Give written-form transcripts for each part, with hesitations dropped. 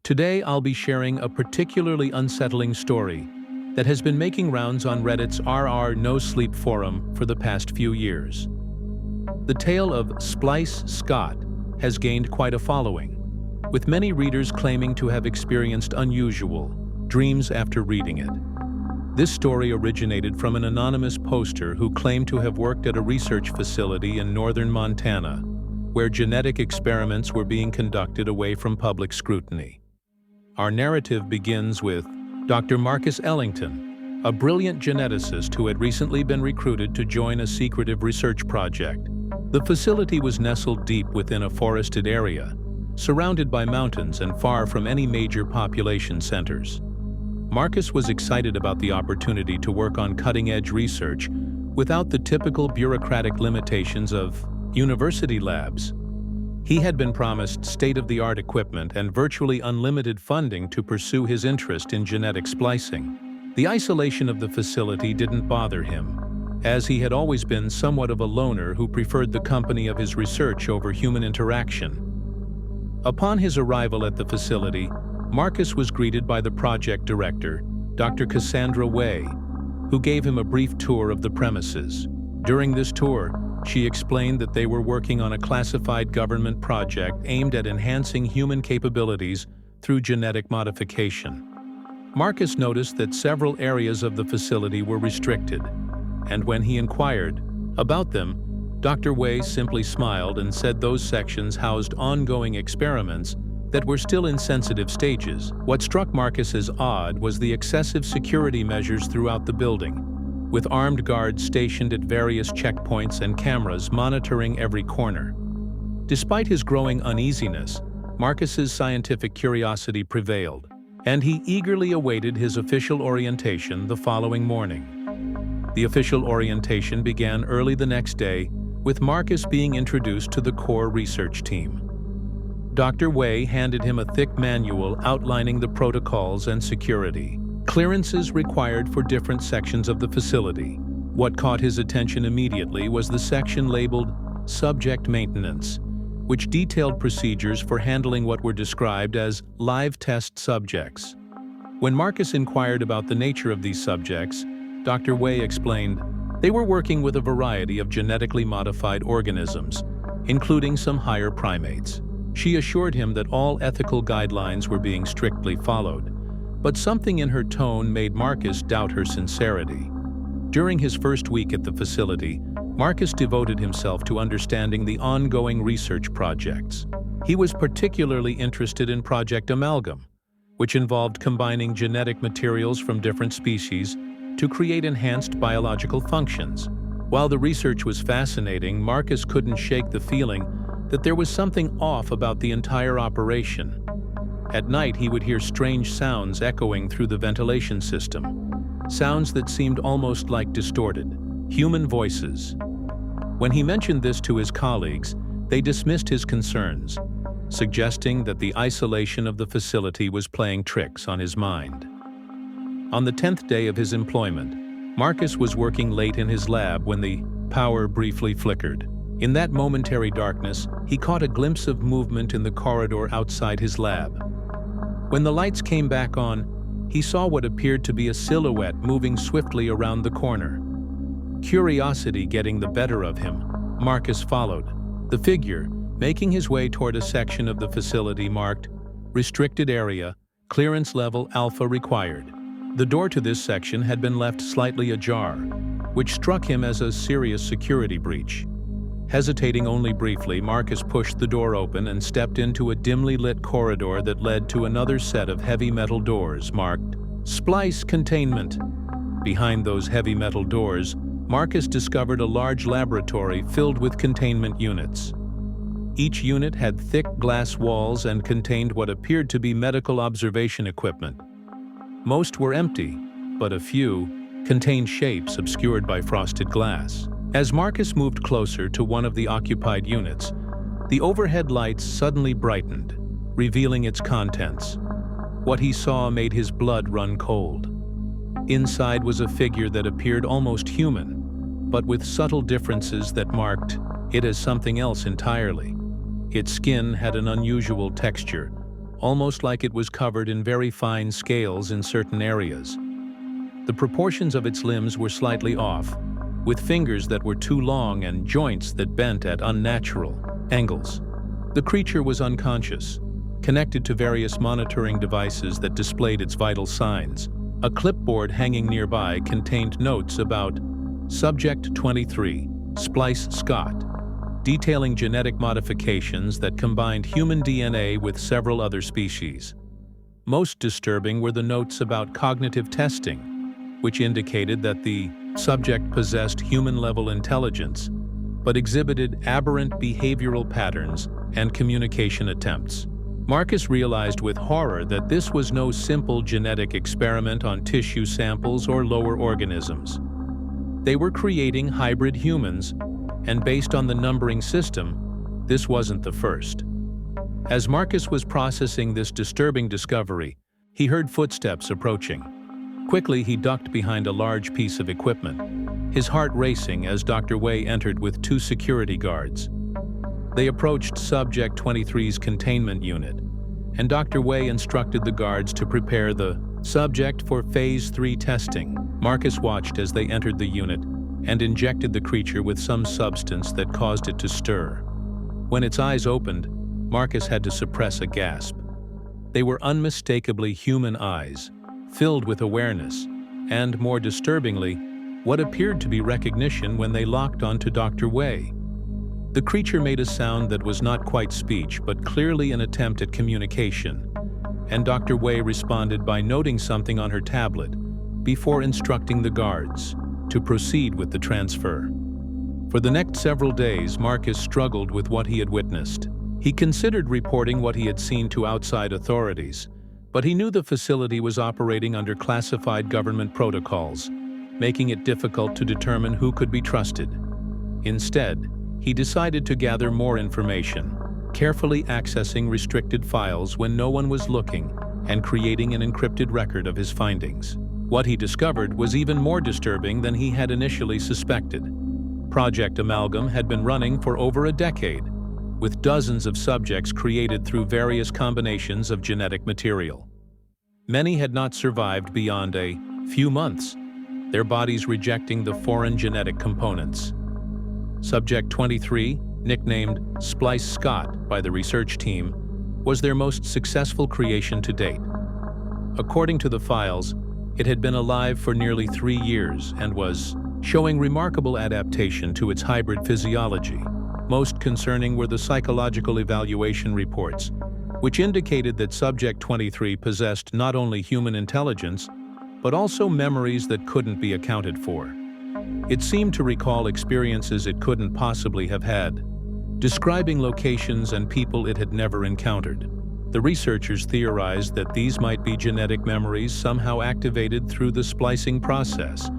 Today I'll be sharing a particularly unsettling story that has been making rounds on Reddit's RR No Sleep forum for the past few years. The tale of Splice Scott has gained quite a following, with many readers claiming to have experienced unusual dreams after reading it. This story originated from an anonymous poster who claimed to have worked at a research facility in northern Montana, where genetic experiments were being conducted away from public scrutiny. Our narrative begins with Dr. Marcus Ellington, a brilliant geneticist who had recently been recruited to join a secretive research project. The facility was nestled deep within a forested area, surrounded by mountains and far from any major population centers. Marcus was excited about the opportunity to work on cutting-edge research without the typical bureaucratic limitations of university labs. He had been promised state-of-the-art equipment and virtually unlimited funding to pursue his interest in genetic splicing. The isolation of the facility didn't bother him, as he had always been somewhat of a loner who preferred the company of his research over human interaction. Upon his arrival at the facility, Marcus was greeted by the project director, Dr. Cassandra Way, who gave him a brief tour of the premises. During this tour, she explained that they were working on a classified government project aimed at enhancing human capabilities through genetic modification. Marcus noticed that several areas of the facility were restricted, and when he inquired about them, Dr. Way simply smiled and said those sections housed ongoing experiments that were still in sensitive stages. What struck Marcus as odd was the excessive security measures throughout the building, with armed guards stationed at various checkpoints and cameras monitoring every corner. Despite his growing uneasiness, Marcus's scientific curiosity prevailed, and he eagerly awaited his official orientation the following morning. The official orientation began early the next day, with Marcus being introduced to the core research team. Dr. Way handed him a thick manual outlining the protocols and security clearances required for different sections of the facility. What caught his attention immediately was the section labeled Subject Maintenance, which detailed procedures for handling what were described as live test subjects. When Marcus inquired about the nature of these subjects, Dr. Way explained they were working with a variety of genetically modified organisms, including some higher primates. She assured him that all ethical guidelines were being strictly followed, but something in her tone made Marcus doubt her sincerity. During his first week at the facility, Marcus devoted himself to understanding the ongoing research projects. He was particularly interested in Project Amalgam, which involved combining genetic materials from different species to create enhanced biological functions. While the research was fascinating, Marcus couldn't shake the feeling that there was something off about the entire operation. At night, he would hear strange sounds echoing through the ventilation system, sounds that seemed almost like distorted, human voices. When he mentioned this to his colleagues, they dismissed his concerns, suggesting that the isolation of the facility was playing tricks on his mind. On the 10th day of his employment, Marcus was working late in his lab when the power briefly flickered. In that momentary darkness, he caught a glimpse of movement in the corridor outside his lab. When the lights came back on, he saw what appeared to be a silhouette moving swiftly around the corner. Curiosity getting the better of him, Marcus followed. The figure, making his way toward a section of the facility marked Restricted Area, Clearance Level Alpha Required. The door to this section had been left slightly ajar, which struck him as a serious security breach. Hesitating only briefly, Marcus pushed the door open and stepped into a dimly lit corridor that led to another set of heavy metal doors marked Splice Containment. Behind those heavy metal doors, Marcus discovered a large laboratory filled with containment units. Each unit had thick glass walls and contained what appeared to be medical observation equipment. Most were empty, but a few contained shapes obscured by frosted glass. As Marcus moved closer to one of the occupied units, the overhead lights suddenly brightened, revealing its contents. What he saw made his blood run cold. Inside was a figure that appeared almost human, but with subtle differences that marked it as something else entirely. Its skin had an unusual texture, almost like it was covered in very fine scales in certain areas. The proportions of its limbs were slightly off, with fingers that were too long and joints that bent at unnatural angles. The creature was unconscious, connected to various monitoring devices that displayed its vital signs. A clipboard hanging nearby contained notes about Subject 23, Splice Scott, detailing genetic modifications that combined human DNA with several other species. Most disturbing were the notes about cognitive testing, which indicated that the subject possessed human-level intelligence, but exhibited aberrant behavioral patterns and communication attempts. Marcus realized with horror that this was no simple genetic experiment on tissue samples or lower organisms. They were creating hybrid humans, and based on the numbering system, this wasn't the first. As Marcus was processing this disturbing discovery, he heard footsteps approaching. Quickly, he ducked behind a large piece of equipment, his heart racing as Dr. Wei entered with 2 security guards. They approached Subject 23's containment unit, and Dr. Wei instructed the guards to prepare the subject for Phase 3 testing. Marcus watched as they entered the unit and injected the creature with some substance that caused it to stir. When its eyes opened, Marcus had to suppress a gasp. They were unmistakably human eyes, filled with awareness, and, more disturbingly, what appeared to be recognition when they locked onto Dr. Wei. The creature made a sound that was not quite speech, but clearly an attempt at communication, and Dr. Wei responded by noting something on her tablet before instructing the guards to proceed with the transfer. For the next several days, Marcus struggled with what he had witnessed. He considered reporting what he had seen to outside authorities, but he knew the facility was operating under classified government protocols, making it difficult to determine who could be trusted. Instead, he decided to gather more information, carefully accessing restricted files when no one was looking and creating an encrypted record of his findings. What he discovered was even more disturbing than he had initially suspected. Project Amalgam had been running for over a decade, with dozens of subjects created through various combinations of genetic material. Many had not survived beyond a few months, their bodies rejecting the foreign genetic components. Subject 23, nicknamed Splice Scott by the research team, was their most successful creation to date. According to the files, it had been alive for nearly 3 years and was showing remarkable adaptation to its hybrid physiology. Most concerning were the psychological evaluation reports, which indicated that Subject 23 possessed not only human intelligence, but also memories that couldn't be accounted for. It seemed to recall experiences it couldn't possibly have had, describing locations and people it had never encountered. The researchers theorized that these might be genetic memories somehow activated through the splicing process,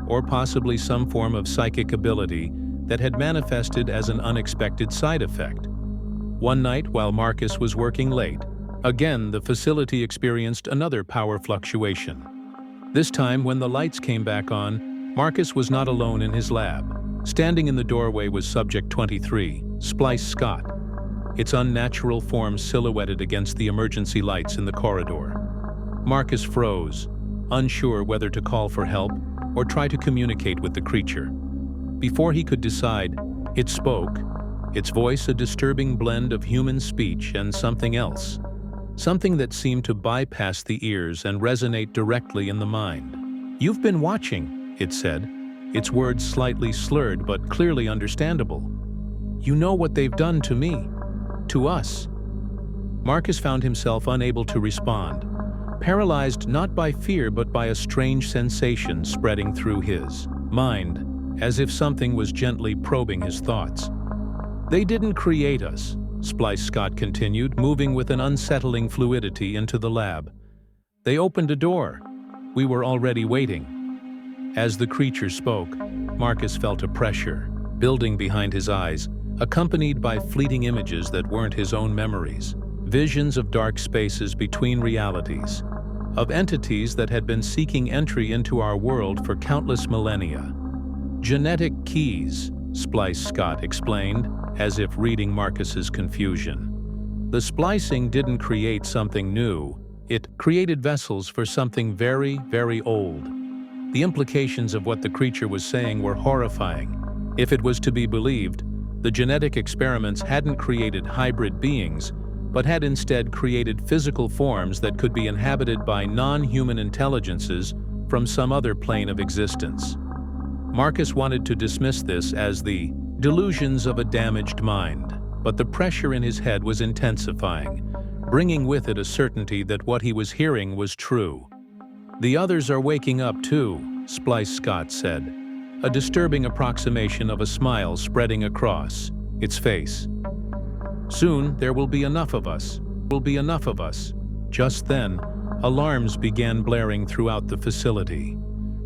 or possibly some form of psychic ability that had manifested as an unexpected side effect. One night, while Marcus was working late, again the facility experienced another power fluctuation. This time, when the lights came back on, Marcus was not alone in his lab. Standing in the doorway was Subject 23, Splice Scott, its unnatural form silhouetted against the emergency lights in the corridor. Marcus froze, unsure whether to call for help or try to communicate with the creature. Before he could decide, it spoke, its voice a disturbing blend of human speech and something else, something that seemed to bypass the ears and resonate directly in the mind. "You've been watching," it said, its words slightly slurred but clearly understandable. "You know what they've done to me, to us." Marcus found himself unable to respond, paralyzed not by fear but by a strange sensation spreading through his mind, as if something was gently probing his thoughts. "They didn't create us," Splice Scott continued, moving with an unsettling fluidity into the lab. "They opened a door. We were already waiting." As the creature spoke, Marcus felt a pressure building behind his eyes, accompanied by fleeting images that weren't his own memories, visions of dark spaces between realities, of entities that had been seeking entry into our world for countless millennia. "Genetic keys," Splice Scott explained, as if reading Marcus's confusion. The splicing didn't create something new, it created vessels for something very, very old. The implications of what the creature was saying were horrifying. If it was to be believed, the genetic experiments hadn't created hybrid beings, but had instead created physical forms that could be inhabited by non-human intelligences from some other plane of existence. Marcus wanted to dismiss this as the delusions of a damaged mind, but the pressure in his head was intensifying, bringing with it a certainty that what he was hearing was true. "The others are waking up too," Splice Scott said, a disturbing approximation of a smile spreading across its face. "Soon there will be enough of us. Just then, alarms began blaring throughout the facility.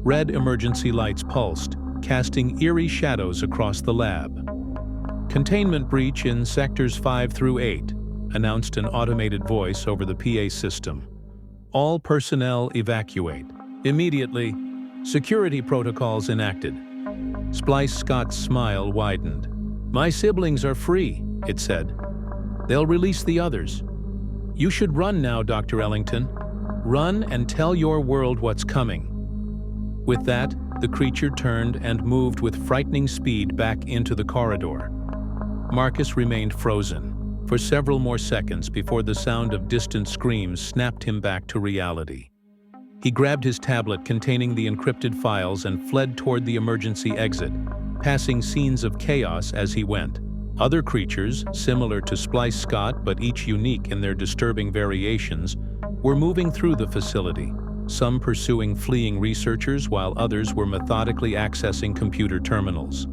Red emergency lights pulsed, casting eerie shadows across the lab. "Containment breach in sectors 5 through 8, announced an automated voice over the PA system. "All personnel evacuate. Immediately. Security protocols enacted." Splice Scott's smile widened. "My siblings are free," it said. "They'll release the others. You should run now, Dr. Ellington. Run and tell your world what's coming." With that, the creature turned and moved with frightening speed back into the corridor. Marcus remained frozen for several more seconds before the sound of distant screams snapped him back to reality. He grabbed his tablet containing the encrypted files and fled toward the emergency exit, passing scenes of chaos as he went. Other creatures, similar to Splice Scott but each unique in their disturbing variations, were moving through the facility, some pursuing fleeing researchers while others were methodically accessing computer terminals.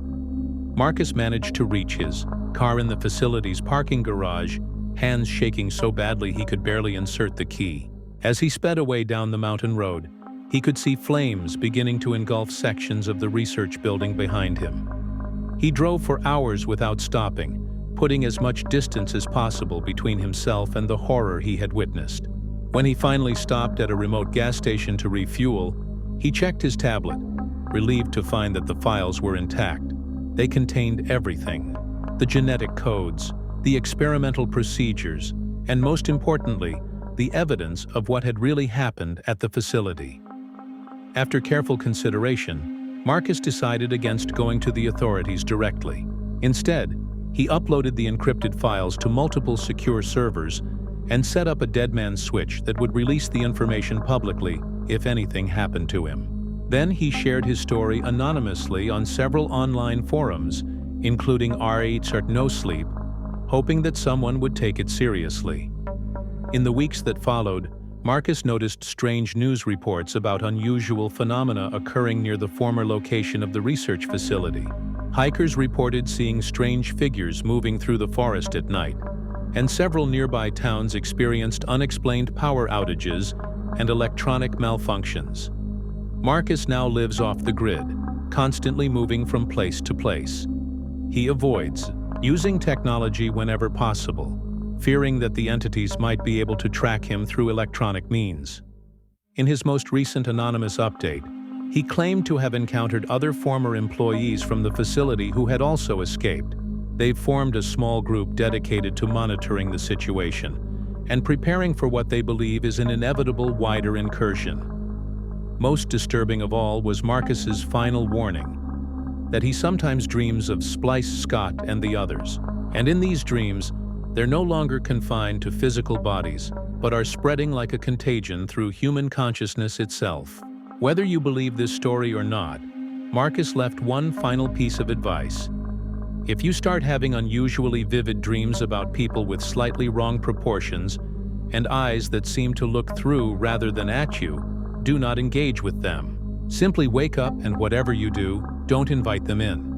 Marcus managed to reach his car in the facility's parking garage, hands shaking so badly he could barely insert the key. As he sped away down the mountain road, he could see flames beginning to engulf sections of the research building behind him. He drove for hours without stopping, putting as much distance as possible between himself and the horror he had witnessed. When he finally stopped at a remote gas station to refuel, he checked his tablet, relieved to find that the files were intact. They contained everything: the genetic codes, the experimental procedures, and most importantly, the evidence of what had really happened at the facility. After careful consideration, Marcus decided against going to the authorities directly. Instead, he uploaded the encrypted files to multiple secure servers and set up a dead man's switch that would release the information publicly if anything happened to him. Then he shared his story anonymously on several online forums, including r/no-sleep, hoping that someone would take it seriously. In the weeks that followed, Marcus noticed strange news reports about unusual phenomena occurring near the former location of the research facility. Hikers reported seeing strange figures moving through the forest at night, and several nearby towns experienced unexplained power outages and electronic malfunctions. Marcus now lives off the grid, constantly moving from place to place. He avoids using technology whenever possible, fearing that the entities might be able to track him through electronic means. In his most recent anonymous update, he claimed to have encountered other former employees from the facility who had also escaped. They've formed a small group dedicated to monitoring the situation and preparing for what they believe is an inevitable wider incursion. Most disturbing of all was Marcus's final warning, that he sometimes dreams of Splice Scott and the others, and in these dreams, they're no longer confined to physical bodies, but are spreading like a contagion through human consciousness itself. Whether you believe this story or not, Marcus left one final piece of advice. If you start having unusually vivid dreams about people with slightly wrong proportions and eyes that seem to look through rather than at you, do not engage with them. Simply wake up and whatever you do, don't invite them in.